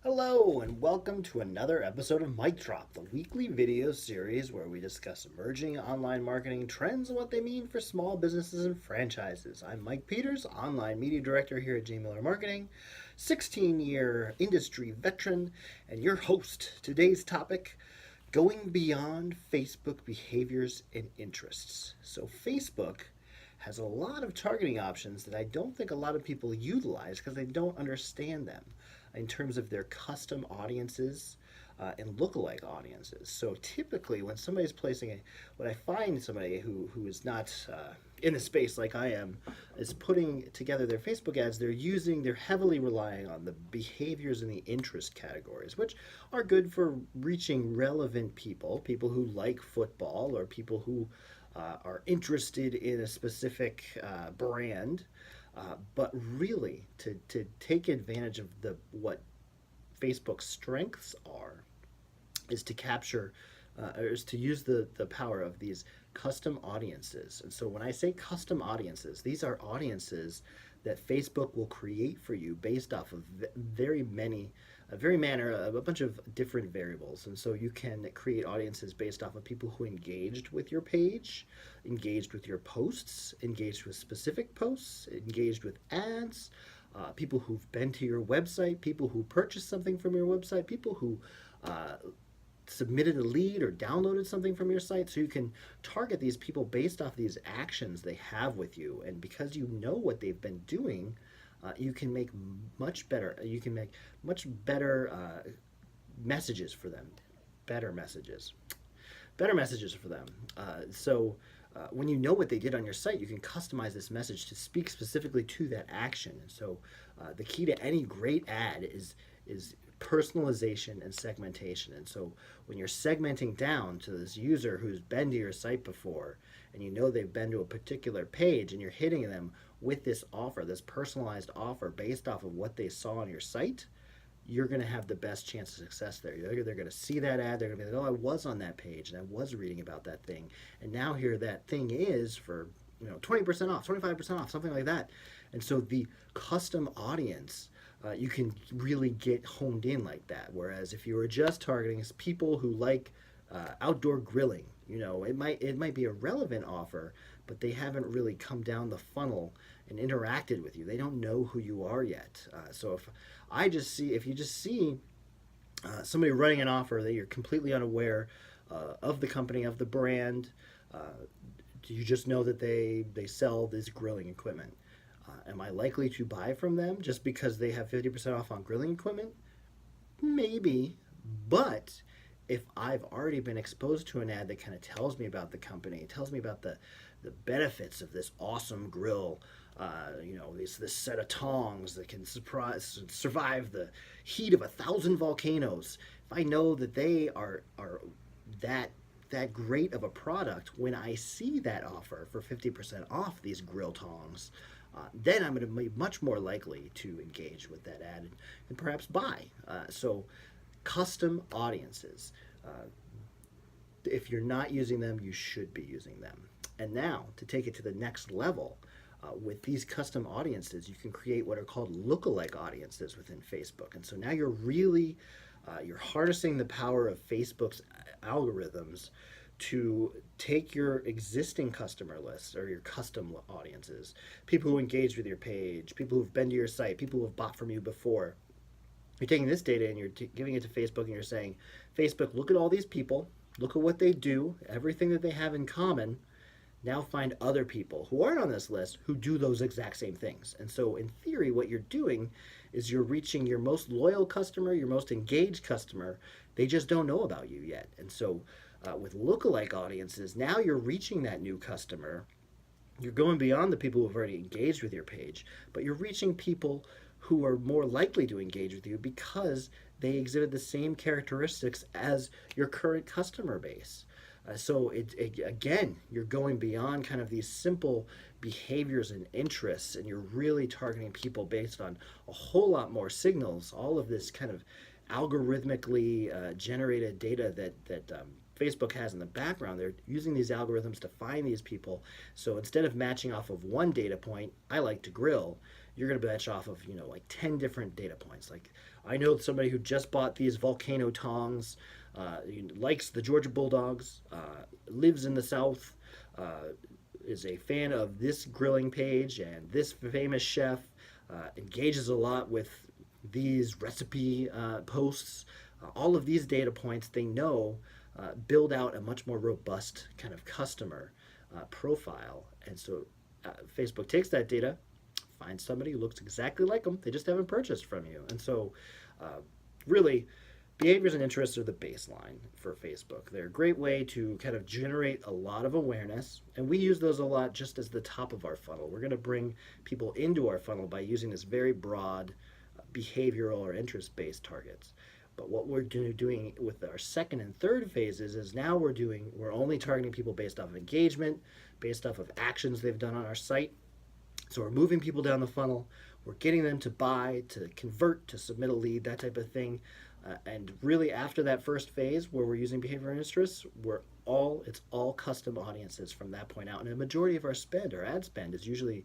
Hello, and welcome to another episode of Mic Drop, the weekly video series where we discuss emerging online marketing trends and what they mean for small businesses and franchises. I'm Mike Peters, online media director here at J. Miller Marketing, 16-year industry veteran, and your host. Today's topic: going beyond Facebook behaviors and interests. So, Facebook has a lot of targeting options that I don't think a lot of people utilize because they don't understand them in terms of their custom audiences and lookalike audiences. So typically, when somebody's when I find somebody who is not in the space like I am, is putting together their Facebook ads, they're heavily relying on the behaviors and the interest categories, which are good for reaching relevant people who like football or people who are interested in a specific brand. But really, to take advantage of what Facebook's strengths are, is to capture, or is to use the power of these custom audiences. And so when I say custom audiences, these are audiences that Facebook will create for you based off of a bunch of different variables. And so you can create audiences based off of people who engaged with your page, engaged with your posts, engaged with specific posts, engaged with ads, people who've been to your website, people who purchased something from your website, people who uh, submitted a lead or downloaded something from your site. So you can target these people based off these actions they have with you. And because you know what they've been doing, you can make much better messages for them, better messages, better messages for them. When you know what they did on your site, you can customize this message to speak specifically to that action. And so the key to any great ad is personalization and segmentation. And so when you're segmenting down to this user who's been to your site before, and you know they've been to a particular page, and you're hitting them with this offer, this personalized offer based off of what they saw on your site, you're going to have the best chance of success there. They're going to see that ad. They're going to be like, "Oh, I was on that page and I was reading about that thing, and now here that thing is for 20% off, 25% off, something like that." And so the custom audience, you can really get honed in like that. Whereas if you were just targeting people who like outdoor grilling, it might be a relevant offer, but they haven't really come down the funnel and interacted with you. They don't know who you are yet. So if you just see somebody running an offer that you're completely unaware of the company, of the brand, you just know that they sell this grilling equipment. Am I likely to buy from them just because they have 50% off on grilling equipment? Maybe, but if I've already been exposed to an ad that kind of tells me about the company, tells me about the benefits of this awesome grill, this set of tongs that can survive the heat of 1,000 volcanoes. If I know that they are that great of a product, when I see that offer for 50% off these grill tongs, then I'm going to be much more likely to engage with that ad and perhaps buy. So custom audiences. If you're not using them, you should be using them. And now, to take it to the next level, with these custom audiences, you can create what are called lookalike audiences within Facebook. And so now you're harnessing the power of Facebook's algorithms to take your existing customer list or your custom audiences, people who engaged with your page, people who've been to your site, people who have bought from you before. You're taking this data and you're giving it to Facebook, and you're saying, Facebook, look at all these people, look at what they do, everything that they have in common. Now find other people who aren't on this list who do those exact same things. And so in theory, what you're doing is you're reaching your most loyal customer, your most engaged customer. They just don't know about you yet. And so with lookalike audiences, now you're reaching that new customer. You're going beyond the people who have already engaged with your page, but you're reaching people who are more likely to engage with you because they exhibit the same characteristics as your current customer base. Again, you're going beyond kind of these simple behaviors and interests, and you're really targeting people based on a whole lot more signals. All of this kind of algorithmically generated data that Facebook has in the background. They're using these algorithms to find these people. So instead of matching off of one data point, I like to grill, you're going to batch off of, like 10 different data points. Like, I know somebody who just bought these volcano tongs, likes the Georgia Bulldogs, lives in the South, is a fan of this grilling page and this famous chef, engages a lot with these recipe posts. All of these data points they know build out a much more robust kind of customer profile. And so Facebook takes that data, finds somebody who looks exactly like them, they just haven't purchased from you. And so, really, behaviors and interests are the baseline for Facebook. They're a great way to kind of generate a lot of awareness, and we use those a lot just as the top of our funnel. We're going to bring people into our funnel by using this very broad behavioral or interest-based targets. But what we're doing with our second and third phases is now we're only targeting people based off of engagement, based off of actions they've done on our site. So we're moving people down the funnel. We're getting them to buy, to convert, to submit a lead, that type of thing. And really, after that first phase where we're using behavior and interests, it's all custom audiences from that point out. And a majority of our spend, our ad spend, is usually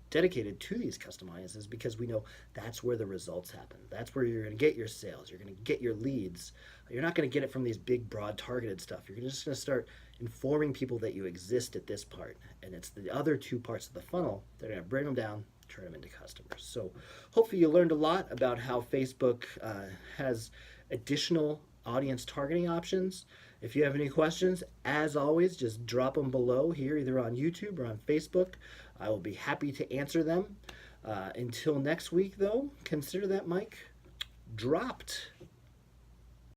dedicated to these custom audiences because we know that's where the results happen. That's where you're going to get your sales. You're going to get your leads. You're not going to get it from these big, broad, targeted stuff. You're just going to start informing people that you exist at this part. And it's the other two parts of the funnel that are going to bring them down, turn them into customers. So hopefully you learned a lot about how Facebook has additional audience targeting options. If you have any questions, as always, just drop them below here, either on YouTube or on Facebook. I will be happy to answer them. Until next week, though, consider that mic dropped.